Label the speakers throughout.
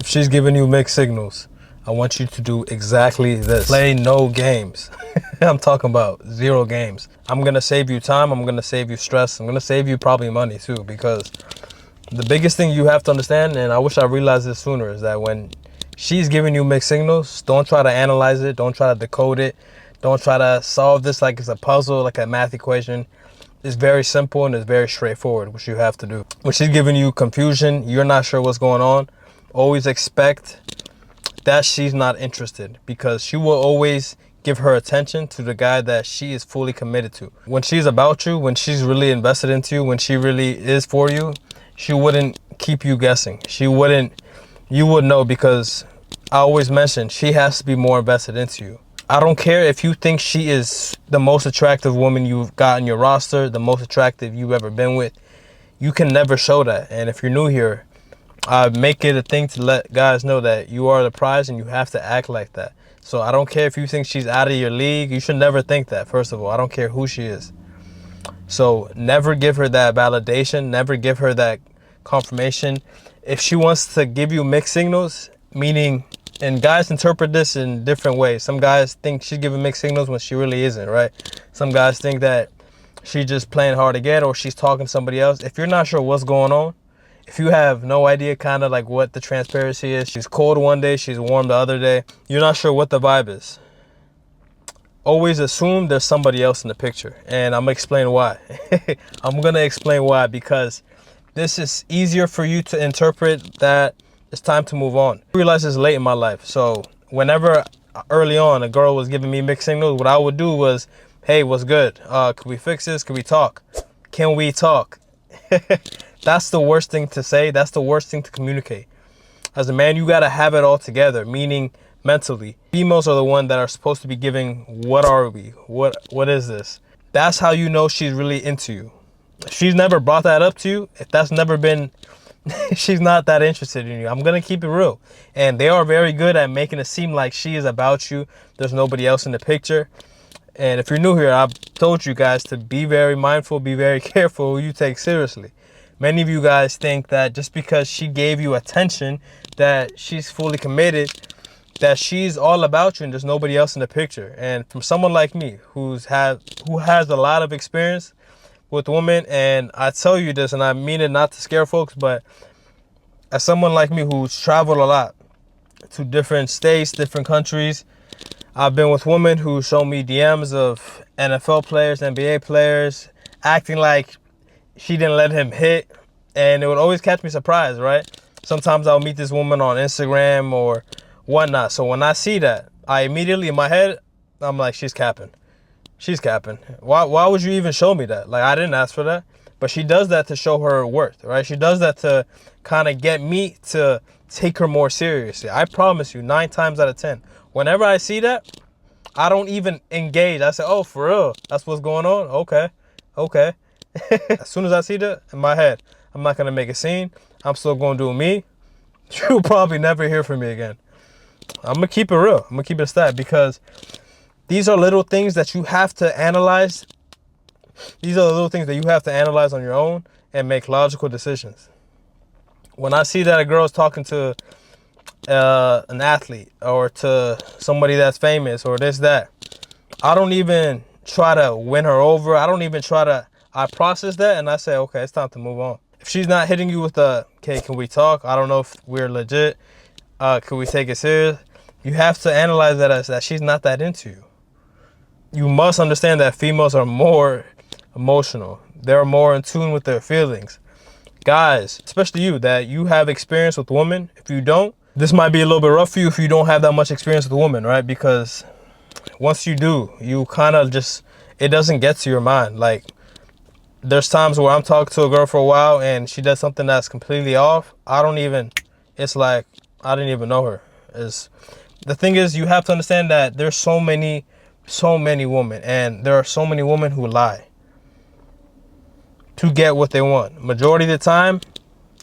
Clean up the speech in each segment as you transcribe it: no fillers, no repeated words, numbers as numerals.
Speaker 1: If she's giving you mixed signals, I want you to do exactly this. Play no games. I'm talking about 0 games. I'm gonna save you time. I'm gonna save you stress. I'm gonna save you probably money too, because the biggest thing you have to understand, and I wish I realized this sooner, is that when she's giving you mixed signals, don't try to analyze it. Don't try to decode it. Don't try to solve this like it's a puzzle, like a math equation. It's very simple and it's very straightforward, what you have to do. When she's giving you confusion, you're not sure what's going on, always expect that she's not interested, because she will always give her attention to the guy that she is fully committed to. When she's about you, when she's really invested into you, when she really is for you, she wouldn't keep you guessing. You would know, because I always mention she has to be more invested into you. I don't care if you think she is the most attractive woman you've got in your roster, the most attractive you've ever been with. You can never show that. And if you're new here, I make it a thing to let guys know that you are the prize and you have to act like that. So I don't care if you think she's out of your league. You should never think that, first of all. I don't care who she is. So never give her that validation. Never give her that confirmation. If she wants to give you mixed signals, meaning, and guys interpret this in different ways. Some guys think she's giving mixed signals when she really isn't, right? Some guys think that she's just playing hard to get, or she's talking to somebody else. If you're not sure what's going on, if you have no idea kind of like what the transparency is, she's cold one day, she's warm the other day, you're not sure what the vibe is, always assume there's somebody else in the picture. And I'm gonna explain why. I'm gonna explain why, because this is easier for you to interpret that it's time to move on. I realized this late in my life. So whenever early on a girl was giving me mixed signals, what I would do was, hey, what's good? Could we fix this? Could we talk? Can we talk? That's the worst thing to say. That's the worst thing to communicate. As a man, you gotta have it all together, meaning mentally. Females are the one that are supposed to be giving, what are we? What is this? That's how you know she's really into you. If she's never brought that up to you, if that's never been, she's not that interested in you. I'm gonna keep it real. And they are very good at making it seem like she is about you. There's nobody else in the picture. And if you're new here, I've told you guys to be very mindful, be very careful who you take seriously. Many of you guys think that just because she gave you attention, that she's fully committed, that she's all about you and there's nobody else in the picture. And from someone like me who has a lot of experience with women, and I tell you this, and I mean it not to scare folks, but as someone like me who's traveled a lot to different states, different countries, I've been with women who show me DMs of NFL players, NBA players, acting like she didn't let him hit, and it would always catch me surprised, right? Sometimes I'll meet this woman on Instagram or whatnot. So when I see that, I immediately, in my head, I'm like, she's capping. She's capping. Why would you even show me that? Like, I didn't ask for that. But she does that to show her worth, right? She does that to kind of get me to take her more seriously. I promise you, 9 times out of 10, whenever I see that, I don't even engage. I say, oh, for real? That's what's going on? Okay. As soon as I see that, in my head, I'm not going to make a scene. I'm still going to do me. You'll probably never hear from me again. I'm going to keep it real. I'm going to keep it a stat, because these are little things that you have to analyze. These are the little things that you have to analyze on your own and make logical decisions. When I see that a girl is talking to an athlete or to somebody that's famous or this, that, I don't even try to win her over. I process that and I say, okay, it's time to move on. If she's not hitting you with okay, can we talk? I don't know if we're legit. Can we take it serious? You have to analyze that as that she's not that into you. You must understand that females are more emotional. They're more in tune with their feelings. Guys, especially you, that you have experience with women. If you don't, this might be a little bit rough for you if you don't have that much experience with women, right? Because once you do, you kind of just, it doesn't get to your mind. Like, there's times where I'm talking to a girl for a while and she does something that's completely off. It's like, I didn't even know her. The thing is, you have to understand that there's so many women, and there are so many women who lie to get what they want. Majority of the time,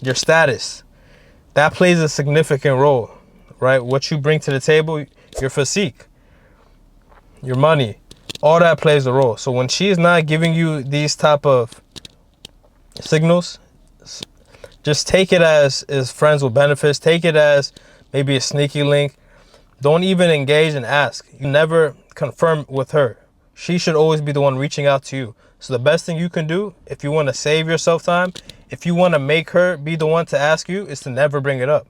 Speaker 1: your status, that plays a significant role, right? What you bring to the table, your physique, your money, all that plays a role. So when she is not giving you these type of signals, Just take it as is friends with benefits. Take it as maybe a sneaky link. Don't even engage and ask. You never confirm with her. She should always be the one reaching out to you. So the best thing you can do, if you want to save yourself time, if you want to make her be the one to ask you, is to never bring it up.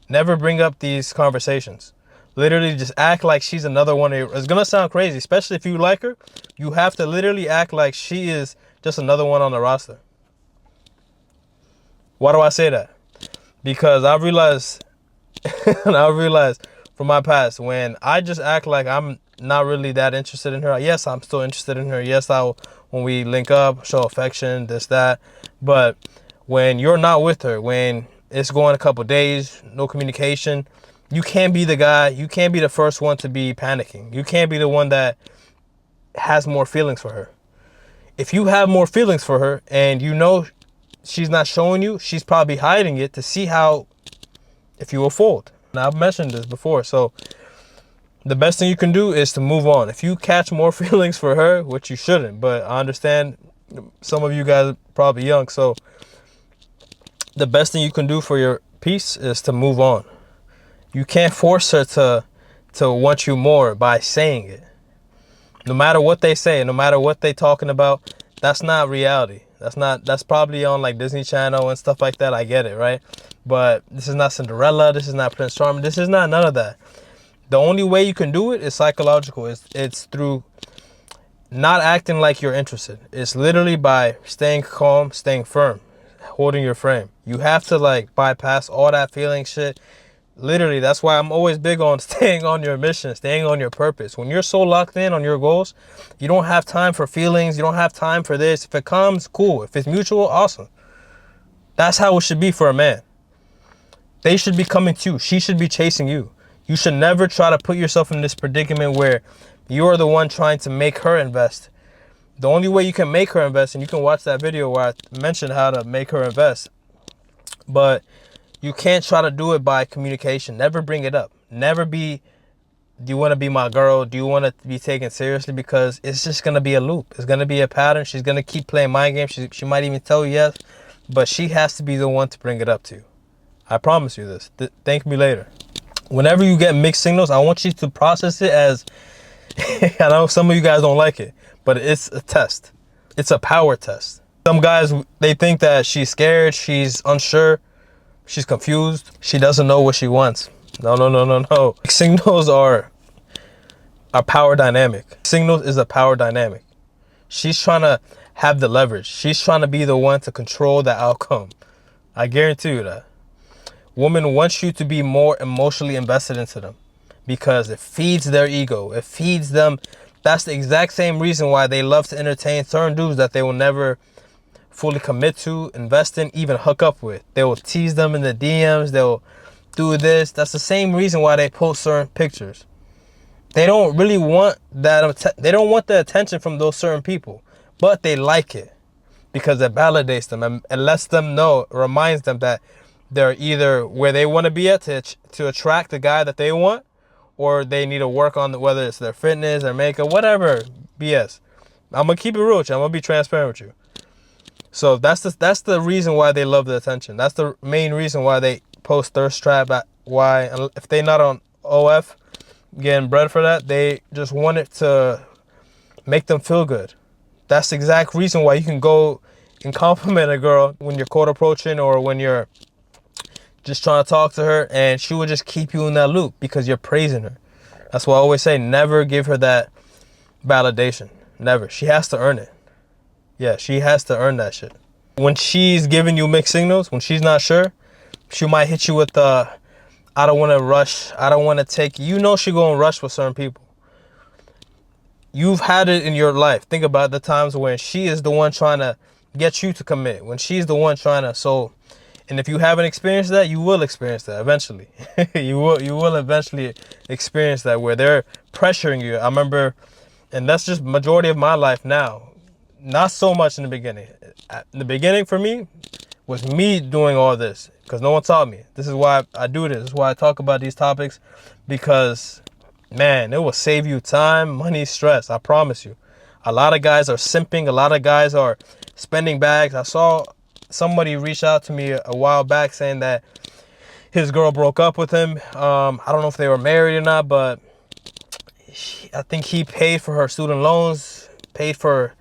Speaker 1: Never bring up these conversations. Literally just act like she's another one of your... It's going to sound crazy, especially if you like her. You have to literally act like she is just another one on the roster. Why do I say that? Because I realized from my past, when I just act like I'm not really that interested in her. Yes, I'm still interested in her. Yes, when we link up, show affection, this, that. But when you're not with her, when it's going a couple days, no communication, you can't be the guy. You can't be the first one to be panicking. You can't be the one that has more feelings for her. If you have more feelings for her and you know she's not showing you, she's probably hiding it to see if you will fold. Now, I've mentioned this before, so the best thing you can do is to move on. If you catch more feelings for her, which you shouldn't, but I understand some of you guys are probably young, so the best thing you can do for your peace is to move on. You can't force her to want you more by saying it. No matter what they say, no matter what they talking about, that's not reality. That's probably on like Disney Channel and stuff like that. I get it, right? But this is not Cinderella. This is not Prince Charming. This is not none of that. The only way you can do it is psychological. It's through not acting like you're interested. It's literally by staying calm, staying firm, holding your frame. You have to like bypass all that feeling shit. Literally, that's why I'm always big on staying on your mission, staying on your purpose. When you're so locked in on your goals, you don't have time for feelings. You don't have time for this. If it comes, cool. If it's mutual, awesome. That's how it should be for a man. They should be coming to you. She should be chasing you. You should never try to put yourself in this predicament where you're the one trying to make her invest. The only way you can make her invest, and you can watch that video where I mentioned how to make her invest, but you can't try to do it by communication. Never bring it up. Never be, do you want to be my girl? Do you want to be taken seriously? Because it's just going to be a loop. It's going to be a pattern. She's going to keep playing mind games. She might even tell you yes, but she has to be the one to bring it up to you. I promise you this. Thank me later. Whenever you get mixed signals, I want you to process it as, I know some of you guys don't like it, but it's a test. It's a power test. Some guys, they think that she's scared, she's unsure, she's confused, she doesn't know what she wants. No. Signals are a power dynamic. Signals is a power dynamic. She's trying to have the leverage. She's trying to be the one to control the outcome. I guarantee you that. Women want you to be more emotionally invested into them because it feeds their ego. It feeds them. That's the exact same reason why they love to entertain certain dudes that they will never fully commit to, invest in, even hook up with. They will tease them in the DMs. They'll do this. That's the same reason why they post certain pictures. They don't really want that. They don't want the attention from those certain people, but they like it because it validates them and lets them know, reminds them that they're either where they want to be at to attract the guy that they want, or they need to work on whether it's their fitness, their makeup, whatever BS. I'm going to keep it real with you. I'm going to be transparent with you. So that's the reason why they love the attention. That's the main reason why they post thirst trap. Why, if they're not on OF getting bread for that, they just want it to make them feel good. That's the exact reason why you can go and compliment a girl when you're cold approaching or when you're just trying to talk to her, and she will just keep you in that loop because you're praising her. That's why I always say, never give her that validation. Never. She has to earn it. Yeah, she has to earn that shit. When she's giving you mixed signals, when she's not sure, she might hit you with the, I don't want to rush. I don't want to take, you know she going to rush with certain people. You've had it in your life. Think about the times when she is the one trying to get you to commit. When she's the one trying to, and if you haven't experienced that, you will experience that eventually. You will eventually experience that where they're pressuring you. I remember, and that's just majority of my life now. Not so much in the beginning. In the beginning for me was me doing all this because no one taught me. This is why I do this. This is why I talk about these topics, because, man, it will save you time, money, stress. I promise you. A lot of guys are simping. A lot of guys are spending bags. I saw somebody reached out to me a while back saying that his girl broke up with him. I don't know if they were married or not, but I think he paid for her student loans, paid for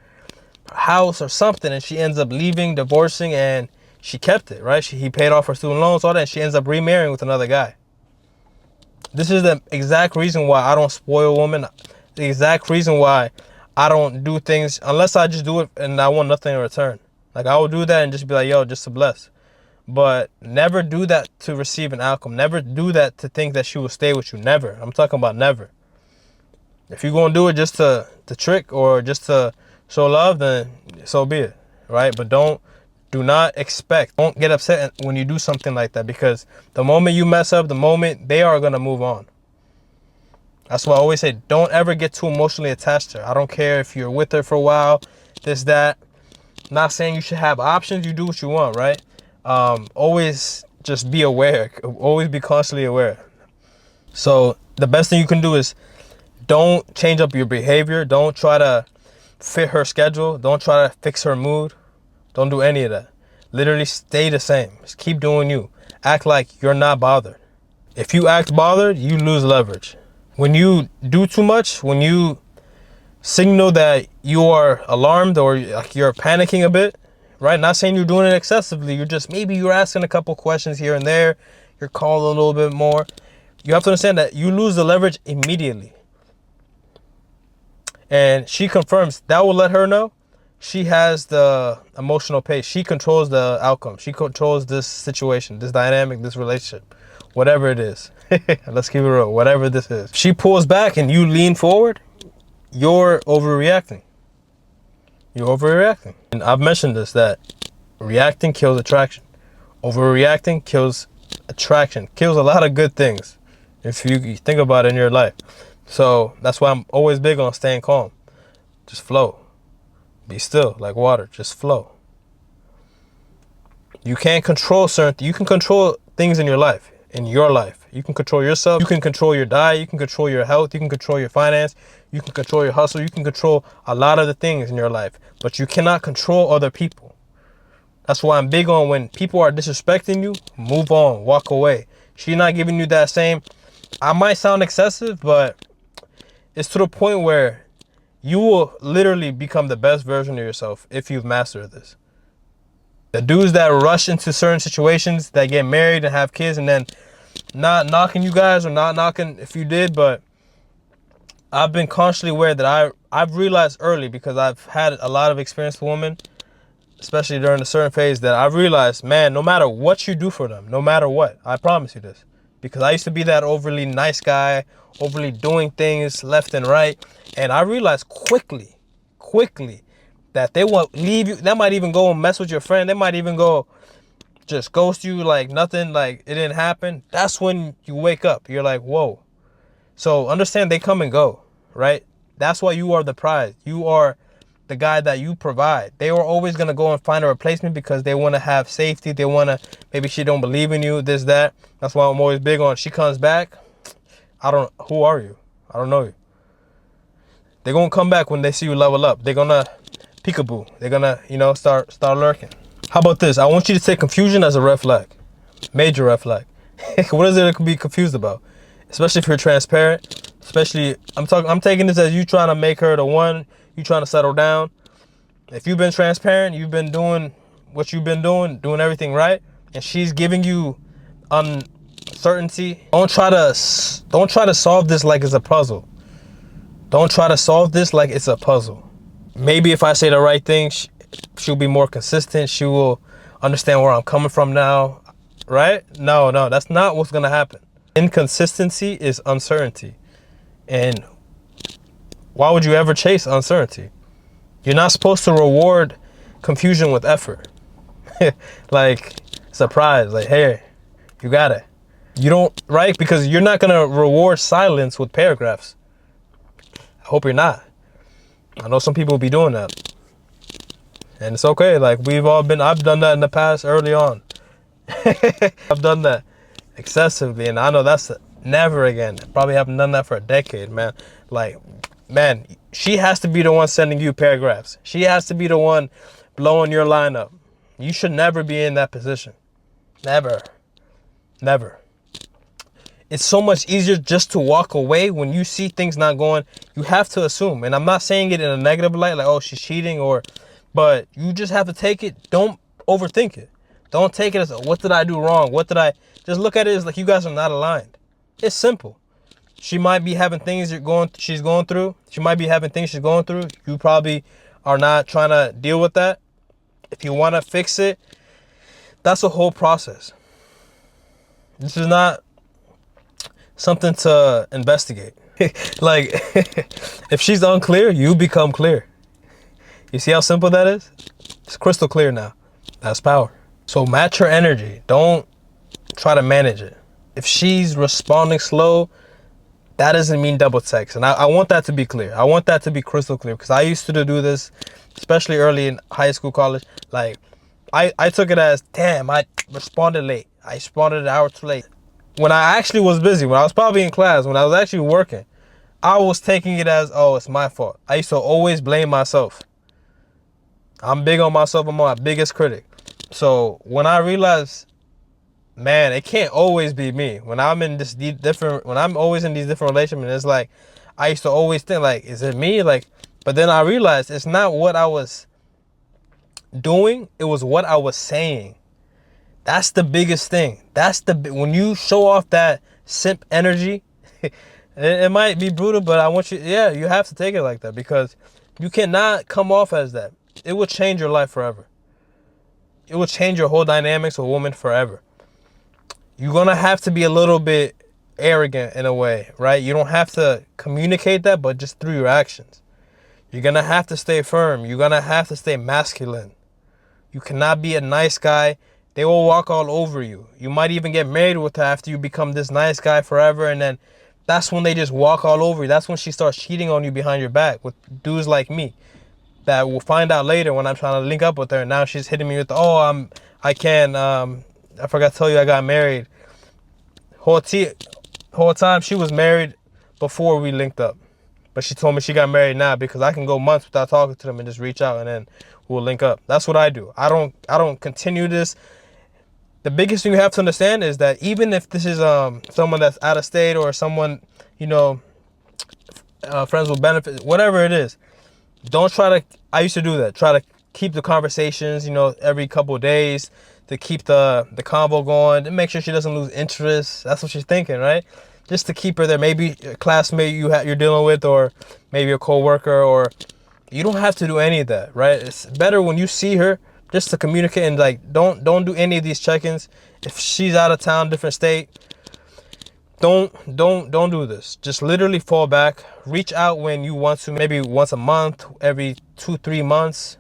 Speaker 1: her house or something, and she ends up leaving, divorcing, and she kept it, right? He paid off her student loans, all that, and she ends up remarrying with another guy. This is the exact reason why I don't spoil women. The exact reason why I don't do things unless I just do it and I want nothing in return. Like, I will do that and just be like, yo, just to bless. But never do that to receive an outcome. Never do that to think that she will stay with you. Never. I'm talking about never. If you're going to do it just to trick or just to show love, then so be it, right? But do not get upset when you do something like that, because the moment you mess up, the moment they are going to move on. That's why I always say, don't ever get too emotionally attached to her. I don't care if you're with her for a while, this, that. Not saying you should have options. You do what you want, right? Always just be aware. Always be constantly aware. So the best thing you can do is don't change up your behavior. Don't try to fit her schedule. Don't try to fix her mood. Don't do any of that. Literally stay the same. Just keep doing you. Act like you're not bothered. If you act bothered, you lose leverage. When you do too much, when you signal that you are alarmed or like you're panicking a bit, right? Not saying you're doing it excessively. Maybe you're asking a couple questions here and there. You're calling a little bit more. You have to understand that you lose the leverage immediately. And she confirms that will let her know she has the emotional pace. She controls the outcome. She controls this situation, this dynamic, this relationship, whatever it is. Let's keep it real. Whatever this is. She pulls back and you lean forward. You're overreacting. You're overreacting. And I've mentioned this, that reacting kills attraction. Overreacting kills attraction. Kills a lot of good things if you think about it in your life. So that's why I'm always big on staying calm. Just flow. Be still like water. Just flow. You can't control certain. You can control things in your life. You can control yourself. You can control your diet. You can control your health. You can control your finance. You can control your hustle. You can control a lot of the things in your life. But you cannot control other people. That's why I'm big on when people are disrespecting you, move on, walk away. She's not giving you that same. I might sound excessive, but it's to the point where you will literally become the best version of yourself if you've mastered this. The dudes that rush into certain situations, that get married and have kids, and then not knocking you guys or not knocking if you did, but I've been consciously aware that I've realized early, because I've had a lot of experience with women, especially during a certain phase, that I've realized, man, no matter what you do for them, no matter what, I promise you this, because I used to be that overly nice guy, overly doing things left and right, and I realized quickly, that they won't leave you. They might even go and mess with your friend. They might even go just ghost you like nothing, like it didn't happen. That's when you wake up. You're like, whoa. So understand, they come and go, right? That's why you are the prize. You are the guy that you provide. They are always going to go and find a replacement because they want to have safety. They want to, maybe she don't believe in you, this, that. That's why I'm always big on, she comes back. Who are you? I don't know you. They're going to come back when they see you level up. They're going to peekaboo. They're going to, start lurking. How about this? I want you to take confusion as a red flag. Major red flag. What is there to be confused about? Especially if you're transparent. Especially, I'm taking this as you trying to make her the one. You trying to settle down. If you've been transparent, you've been doing what you've been doing everything right, and she's giving you uncertainty. Don't try to solve this like it's a puzzle. Don't try to solve this like it's a puzzle. Maybe if I say the right thing, she'll be more consistent. She will understand where I'm coming from now, right? No, that's not what's gonna happen. Inconsistency is uncertainty. And why would you ever chase uncertainty? You're not supposed to reward confusion with effort. Like, surprise, like, hey, you got it. You don't, right? Because you're not gonna reward silence with paragraphs. I hope you're not. I know some people will be doing that. And it's okay. Like, I've done that in the past early on. I've done that excessively, and I know that's never again. Probably haven't done that for a decade, man. Like, man, she has to be the one sending you paragraphs. She has to be the one blowing your line up. You should never be in that position. Never. Never. It's so much easier just to walk away when you see things not going. You have to assume, and I'm not saying it in a negative light, like, oh, she's cheating, but you just have to take it. Don't overthink it. Don't take it as, what did I do wrong? Just look at it as like you guys are not aligned. It's simple. She might be having things she's going through. She might be having things she's going through. You probably are not trying to deal with that. If you want to fix it, that's a whole process. This is not something to investigate. Like, if she's unclear, you become clear. You see how simple that is? It's crystal clear now. That's power. So match her energy. Don't try to manage it. If she's responding slow, that doesn't mean double text. And I want that to be clear. I want that to be crystal clear, because I used to do this, especially early in high school, college. Like, I took it as, damn, I responded late. I responded an hour too late. When I actually was busy, when I was probably in class, when I was actually working, I was taking it as, oh, it's my fault. I used to always blame myself. I'm big on myself. I'm my biggest critic. So when I realized, man, it can't always be me. When I'm in when I'm always in these different relationships, it's like, I used to always think, like, is it me? Like, but then I realized it's not what I was doing. It was what I was saying. That's the biggest thing. When you show off that simp energy, it might be brutal, but I want you, you have to take it like that, because you cannot come off as that. It will change your life forever. It will change your whole dynamics of a woman forever. You're going to have to be a little bit arrogant in a way, right? You don't have to communicate that, but just through your actions. You're going to have to stay firm. You're going to have to stay masculine. You cannot be a nice guy. They will walk all over you. You might even get married with her after you become this nice guy forever, and then that's when they just walk all over you. That's when she starts cheating on you behind your back with dudes like me that will find out later when I'm trying to link up with her. And now she's hitting me with, I forgot to tell you I got married. Whole time she was married before we linked up. But she told me she got married now, because I can go months without talking to them and just reach out and then we'll link up. That's what I do. I don't continue this. The biggest thing you have to understand is that even if this is someone that's out of state, or someone, friends with benefits, whatever it is, don't try to, I used to do that, try to keep the conversations, every couple of days, to keep the convo going, and make sure she doesn't lose interest. That's what she's thinking, right? Just to keep her there. Maybe a classmate you're dealing with, or maybe a coworker, or you don't have to do any of that, right? It's better when you see her just to communicate, and like, don't do any of these check-ins. If she's out of town, different state, don't do this. Just literally fall back. Reach out when you want to, maybe once a month, every 2-3 months.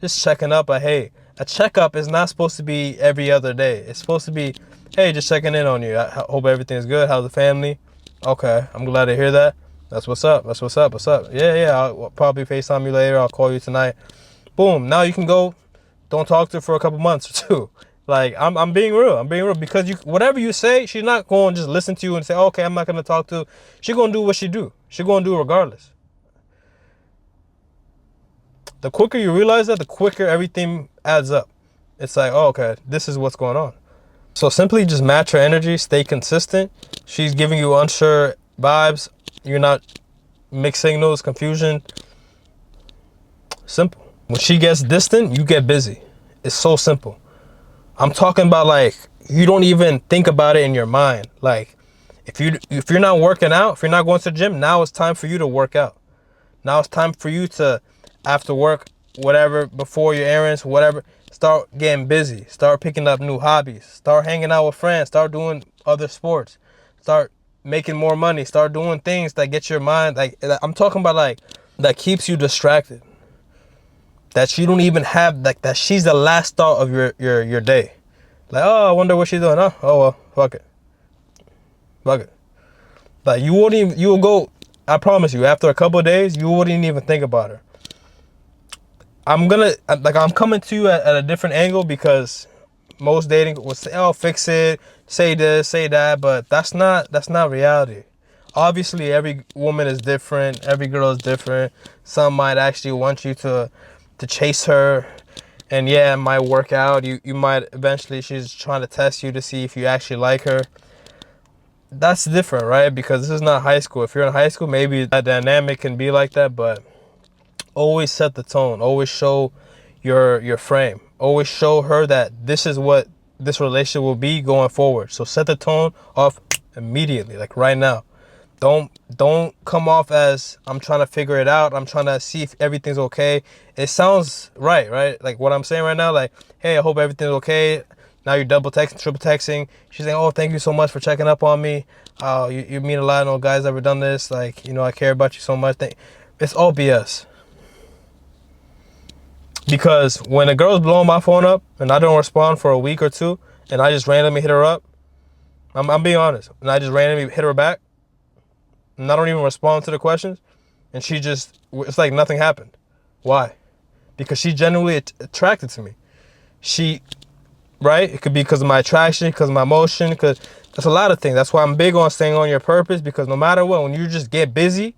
Speaker 1: Just checking up. But hey, a checkup is not supposed to be every other day. It's supposed to be, hey, just checking in on you. I hope everything's good. How's the family? Okay, I'm glad to hear that. That's what's up. What's up? Yeah, I'll probably FaceTime you later. I'll call you tonight. Boom. Now you can go. Don't talk to her for a couple months or two. Like, I'm being real. Because whatever you say, she's not going to just listen to you and say, okay, I'm not going to talk to her. She's going to do what she do. She's going to do regardless. The quicker you realize that, the quicker everything adds up. It's like, oh, okay, this is what's going on. So simply just match her energy, stay consistent. She's giving you unsure vibes. You're not mixed signals, confusion. Simple. When she gets distant, you get busy. It's so simple. I'm talking about, like, you don't even think about it in your mind. Like, if you're not working out, if you're not going to the gym, now it's time for you to work out. Now it's time for you to, after work, whatever, before your errands, whatever, start getting busy. Start picking up new hobbies. Start hanging out with friends. Start doing other sports. Start making more money. Start doing things that get your mind, like, I'm talking about, like, that keeps you distracted. That you don't even have, like, that she's the last thought of your day. Like, oh, I wonder what she's doing. Oh well, fuck it. Like, you will go, I promise you, after a couple of days, you wouldn't even think about her. I'm coming to you at a different angle, because most dating will say, oh, fix it, say this, say that, but that's not reality. Obviously, every woman is different. Every girl is different. Some might actually want you to chase her And yeah, it might work out. You might eventually, she's trying to test you to see if you actually like her. That's different, right? Because this is not high school. If you're in high school, maybe that dynamic can be like that, but always set the tone. Always show your frame. Always show her that this is what this relationship will be going forward. So set the tone off immediately, like right now. Don't come off as I'm trying to figure it out. I'm trying to see if everything's okay. It sounds right? Like what I'm saying right now, like, hey, I hope everything's okay. Now you're double texting, triple texting. She's saying, oh, thank you so much for checking up on me. You mean a lot. No guy's ever done this. Like, I care about you so much. It's all BS. Because when a girl's blowing my phone up and I don't respond for a week or two, and I just randomly hit her up, I'm being honest, and I just randomly hit her back, and I don't even respond to the questions, and it's like nothing happened. Why? Because she genuinely attracted to me. Right? It could be because of my attraction, because of my emotion, because that's a lot of things. That's why I'm big on staying on your purpose, because no matter what, when you just get busy,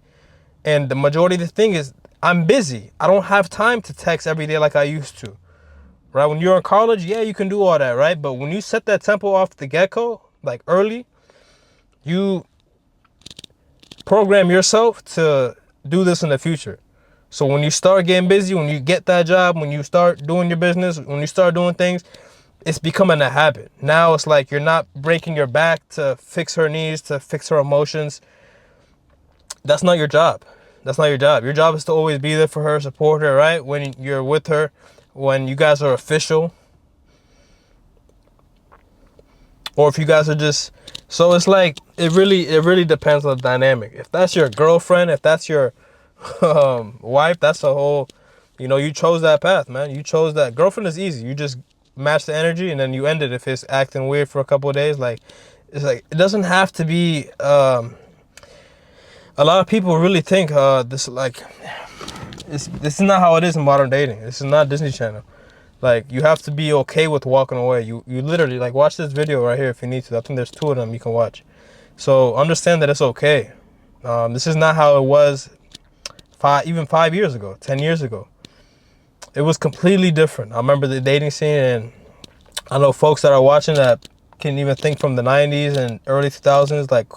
Speaker 1: and the majority of the thing is, I'm busy. I don't have time to text every day like I used to. Right? When you're in college, yeah, you can do all that, right? But when you set that tempo off the get-go, like early, you program yourself to do this in the future. So when you start getting busy, when you get that job, when you start doing your business, when you start doing things, it's becoming a habit. Now it's like you're not breaking your back to fix her needs, to fix her emotions. That's not your job. That's not your job. Your job is to always be there for her, support her, right? When you're with her, when you guys are official. Or if you guys are just... So it's like, it really depends on the dynamic. If that's your girlfriend, if that's your wife, that's a whole... you chose that path, man. You chose that. Girlfriend is easy. You just match the energy and then you end it if it's acting weird for a couple of days. Like, it's like, it doesn't have to be... a lot of people really think this is not how it is in modern dating. This is not Disney Channel. Like, you have to be okay with walking away. You literally, like, watch this video right here if you need to. I think there's 2 of them you can watch. So understand that it's okay. This is not how it was even 5 years ago, 10 years ago. It was completely different. I remember the dating scene, and I know folks that are watching that can even think from the 90s and early 2000s, like,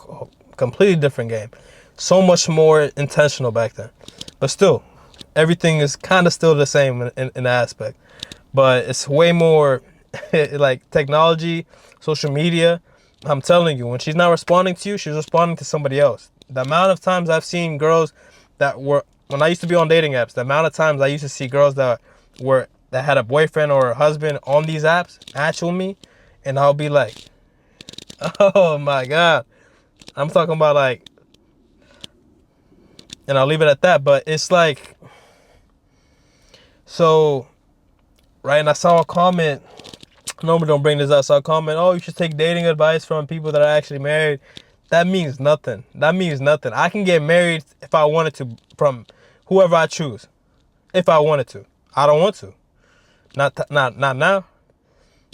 Speaker 1: completely different game. So much more intentional back then. But still, everything is kind of still the same in the aspect. But it's way more like technology, social media. I'm telling you, when she's not responding to you, she's responding to somebody else. The amount of times I've seen girls when I used to be on dating apps, the amount of times I used to see girls that had a boyfriend or a husband on these apps match with me, and I'll be like, oh my God. I'm talking about like, and I'll leave it at that, but it's like, so, right, and I saw a comment, normally don't bring this up, I saw a comment, oh, you should take dating advice from people that are actually married. That means nothing. That means nothing. I can get married if I wanted to from whoever I choose. If I wanted to. I don't want to. Not now.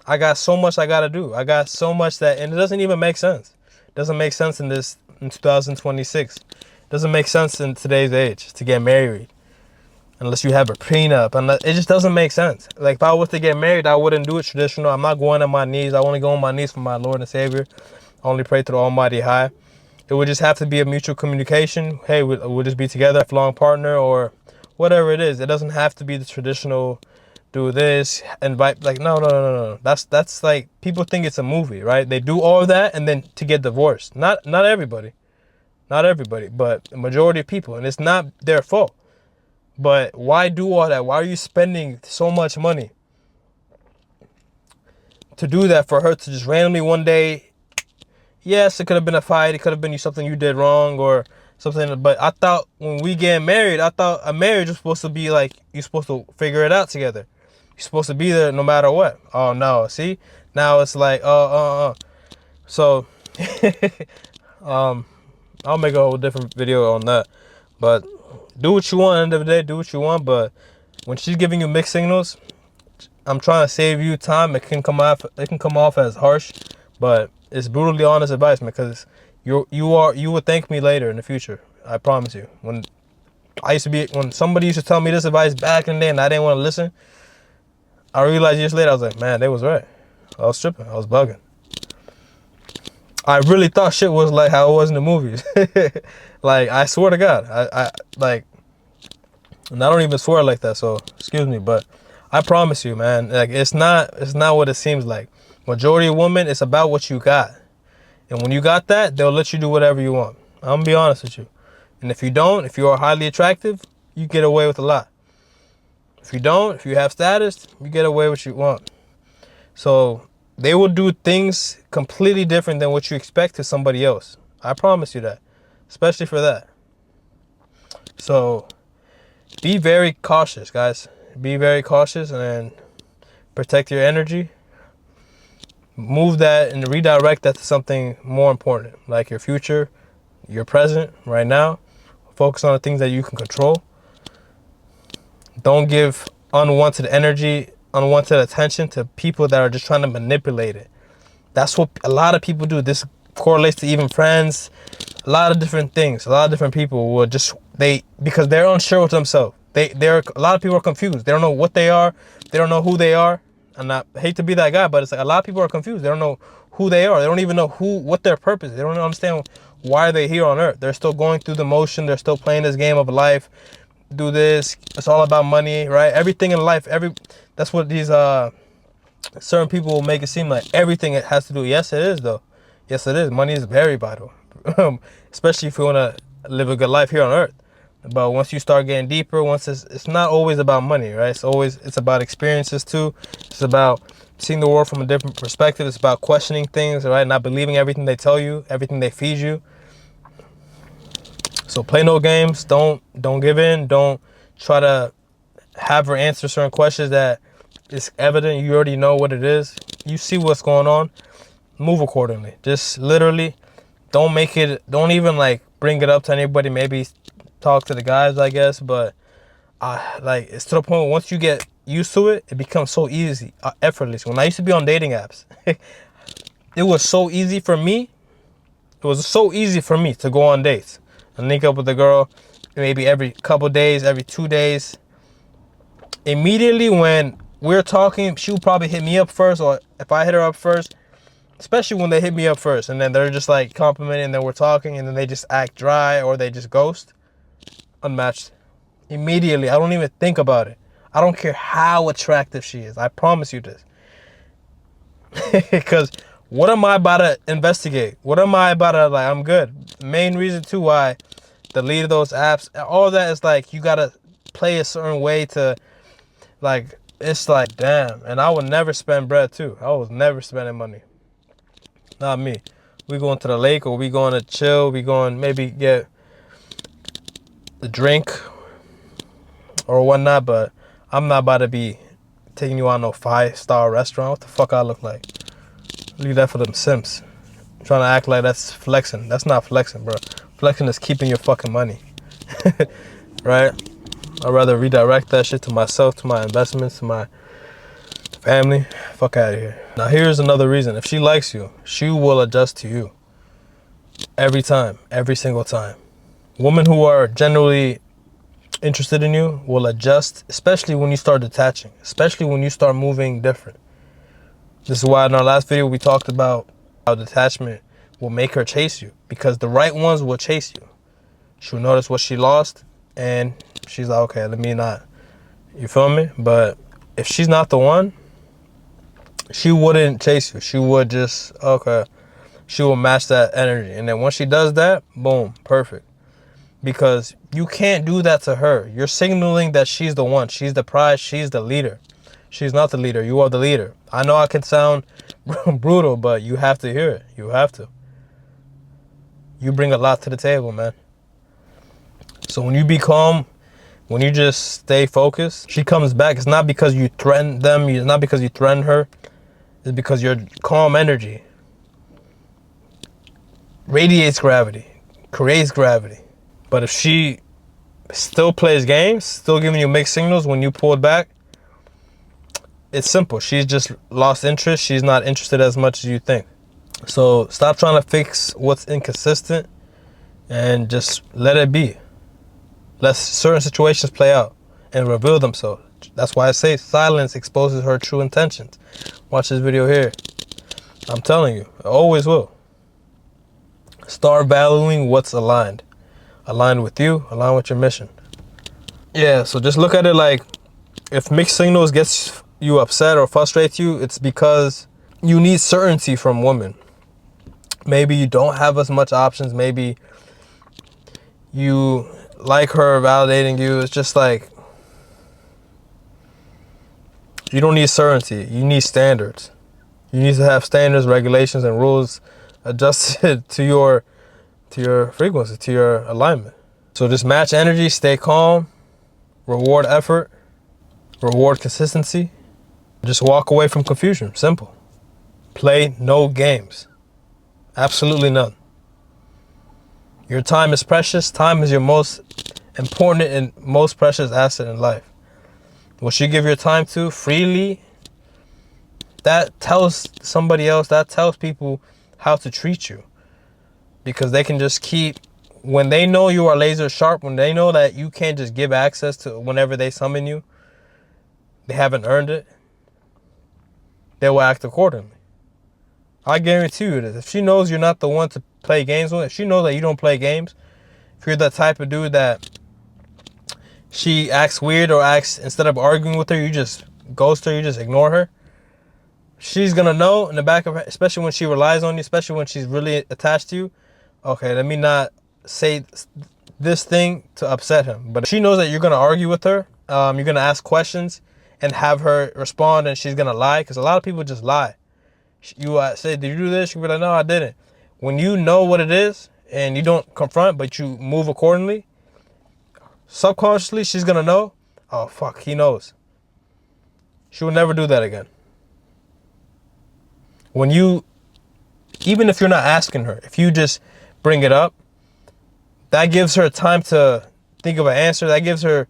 Speaker 1: I got so much I gotta do. I got so much and it doesn't even make sense. It doesn't make sense in 2026. It doesn't make sense in today's age to get married unless you have a prenup. It just doesn't make sense. Like, if I was to get married, I wouldn't do it traditional. I'm not going on my knees. I only go on my knees for my Lord and Savior. I only pray to the Almighty High. It would just have to be a mutual communication. Hey, we'll just be together, lifelong partner, or whatever it is. It doesn't have to be the traditional, do this, invite, like, no. That's like, people think it's a movie, right? They do all of that and then to get divorced. Not everybody. Not everybody, but the majority of people. And it's not their fault. But why do all that? Why are you spending so much money to do that for her to just randomly one day? Yes, it could have been a fight. It could have been something you did wrong or something. But I thought when we get married, I thought a marriage was supposed to be like, you're supposed to figure it out together. You're supposed to be there no matter what. Oh, no. See? Now it's like, So, I'll make a whole different video on that. But do what you want. At the end of the day, do what you want. But when she's giving you mixed signals, I'm trying to save you time. It can come off as harsh, but it's brutally honest advice, because you will thank me later in the future. I promise you. When somebody used to tell me this advice back in the day and I didn't want to listen, I realized years later, I was like, man, they was right. I was tripping. I was bugging. I really thought shit was like how it was in the movies. Like, I swear to God, I like, and I don't even swear like that, so excuse me, but I promise you, man, like, it's not what it seems like. Majority of women, it's about what you got. And when you got that, they'll let you do whatever you want. I'm gonna be honest with you. And if you don't, if you are highly attractive, you get away with a lot. If you don't, if you have status, you get away with what you want. So they will do things completely different than what you expect to somebody else. I promise you that, especially for that. So be very cautious, guys. Be very cautious and protect your energy. Move that and redirect that to something more important, like your future, your present, right now. Focus on the things that you can control. Don't give unwanted energy, unwanted attention to people that are just trying to manipulate it. That's what a lot of people do. This correlates to even friends, a lot of different things. A lot of different people will just, because they're unsure with themselves. A lot of people are confused. They don't know what they are. They don't know who they are. And I hate to be that guy, but it's like a lot of people are confused. They don't know who they are. They don't even know what their purpose is. They don't understand why they're here on earth. They're still going through the motion. They're still playing this game of life. Do this. It's all about money, right? Everything in life. That's what these certain people will make it seem like everything it has to do. Yes, it is though. Yes, it is. Money is very vital, especially if you want to live a good life here on earth. But once you start getting deeper, it's not always about money, right? It's about experiences too. It's about seeing the world from a different perspective. It's about questioning things, right? Not believing everything they tell you, everything they feed you. So play no games. Don't give in. Don't try to have her answer certain questions that it's evident you already know what it is. You see what's going on. Move accordingly. Just literally don't even like bring it up to anybody. Maybe talk to the guys, I guess, but like, it's to the point where once you get used to it, it becomes so easy, effortless. When I used to be on dating apps, it was so easy for me. It was so easy for me to go on dates and link up with a girl maybe every couple days, every 2 days. Immediately when we're talking, she would probably hit me up first, or if I hit her up first, especially when they hit me up first, and then they're just like complimenting, and then we're talking, and then they just act dry or they just ghost. Unmatched. Immediately. I don't even think about it. I don't care how attractive she is. I promise you this. Because what am I about to investigate? What am I about to, like, I'm good. The main reason too why delete those apps, all that is like, you gotta play a certain way to, like, it's like, damn. And I would never spend bread too. I was never spending money. Not me. We going to the lake, or we going to chill. We going maybe get a drink or whatnot, but I'm not about to be taking you on no 5-star restaurant. What the fuck I look like? Leave that for them simps. Trying to act like that's flexing. That's not flexing, bro. Flexing is keeping your fucking money. Right? I'd rather redirect that shit to myself, to my investments, to my family. Fuck out of here. Now here's another reason. If she likes you, she will adjust to you. Every time. Every single time. Women who are generally interested in you will adjust, especially when you start detaching, especially when you start moving different. This is why in our last video we talked about how detachment will make her chase you, because the right ones will chase you. She'll notice what she lost and she's like, okay, let me not, you feel me? But if she's not the one, she wouldn't chase you. She would just, okay, she will match that energy. And then once she does that, boom, perfect. Because you can't do that to her. You're signaling that she's the one. She's the prize. She's the leader. She's not the leader. You are the leader. I know I can sound brutal, but you have to hear it. You have to. You bring a lot to the table, man. So when you be calm, when you just stay focused, she comes back. It's not because you threaten them. It's not because you threaten her. It's because your calm energy radiates gravity, creates gravity. But if she still plays games, still giving you mixed signals when you pulled back, it's simple. She's just lost interest. She's not interested as much as you think. So stop trying to fix what's inconsistent and just let it be. Let certain situations play out and reveal themselves. That's why I say silence exposes her true intentions. Watch this video here. I'm telling you, it always will. Start valuing what's aligned. Aligned with you, aligned with your mission. Yeah, so just look at it like, if mixed signals gets you upset or frustrates you, it's because you need certainty from women. Maybe you don't have as much options. Maybe you like her validating you. It's just like, you don't need certainty. You need standards. You need to have standards, regulations, and rules adjusted to your frequency, to your alignment. So just match energy, stay calm, reward effort, reward consistency. Just walk away from confusion. Simple. Play no games. Absolutely none. Your time is precious. Time is your most important and most precious asset in life. What you give your time to freely, that tells somebody else, that tells people how to treat you. Because they can just keep, when they know you are laser sharp, when they know that you can't just give access to whenever they summon you, they haven't earned it, they will act accordingly. I guarantee you this. If she knows you're not the one to play games with, if she knows that you don't play games, if you're the type of dude that she acts weird or acts, instead of arguing with her, you just ghost her, you just ignore her, she's going to know in the back of her, especially when she relies on you, especially when she's really attached to you, okay, let me not say this thing to upset him. But if she knows that you're going to argue with her, you're going to ask questions and have her respond, and she's going to lie, because a lot of people just lie. You say, did you do this? She'll be like, no, I didn't. When you know what it is and you don't confront, but you move accordingly, subconsciously, she's going to know, oh, fuck, he knows. She will never do that again. When you, even if you're not asking her, if you just bring it up, that gives her time to think of an answer. That gives her,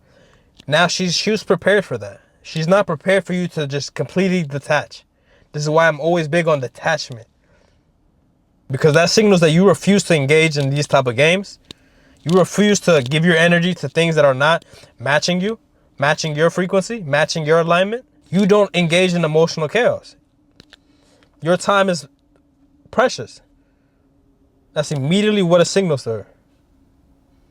Speaker 1: now she was prepared for that. She's not prepared for you to just completely detach. This is why I'm always big on detachment. Because that signals that you refuse to engage in these type of games. You refuse to give your energy to things that are not matching you, matching your frequency, matching your alignment. You don't engage in emotional chaos. Your time is precious. That's immediately what it signals to her.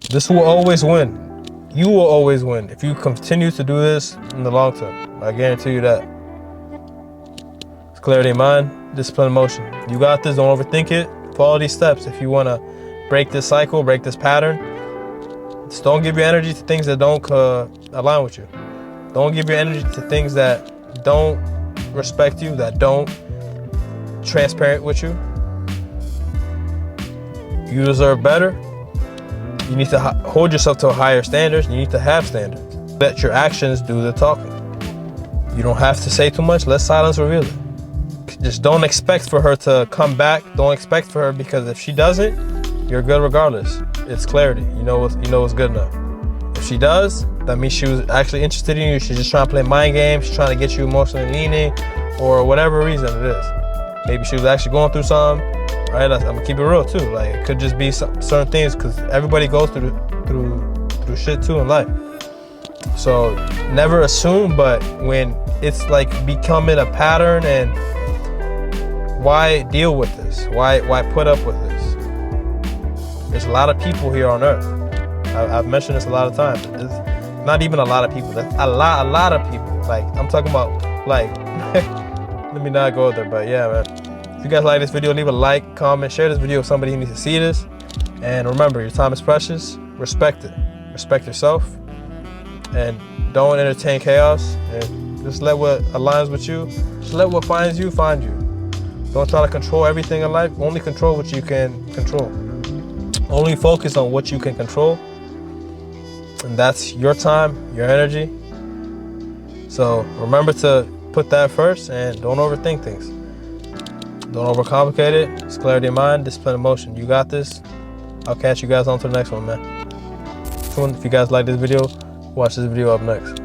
Speaker 1: This will always win. You will always win if you continue to do this in the long term. I guarantee you that. It's clarity of mind, discipline, emotion. You got this. Don't overthink it. Follow these steps. If you want to break this cycle, break this pattern, just don't give your energy to things that don't align with you. Don't give your energy to things that don't respect you, that don't transparent with you. You deserve better. You need to hold yourself to a higher standard. You need to have standards. Let your actions do the talking. You don't have to say too much. Let silence reveal it. Just don't expect for her to come back. Don't expect for her, because if she doesn't, you're good regardless. It's clarity. You know what's good enough. If she does, that means she was actually interested in you. She's just trying to play mind games. She's trying to get you emotionally leaning, or whatever reason it is. Maybe she was actually going through something. Right, I'm gonna keep it real too. Like, it could just be certain things, because everybody goes through shit too in life. So never assume, but when it's like becoming a pattern, and why deal with this? Why put up with this? There's a lot of people here on earth. I've mentioned this a lot of times. It's not even a lot of people. That's a lot of people. Like, I'm talking about, like, let me not go there, but yeah, man. If you guys like this video, leave a like, comment, share this video with somebody who needs to see this. And remember, your time is precious. Respect it. Respect yourself. And don't entertain chaos. And just let what aligns with you, just let what finds you find you. Don't try to control everything in life. Only control what you can control. Only focus on what you can control. And that's your time, your energy. So remember to put that first, and don't overthink things. Don't overcomplicate it. It's clarity of mind, discipline, emotion. You got this. I'll catch you guys on to the next one, man. If you guys like this video, watch this video up next.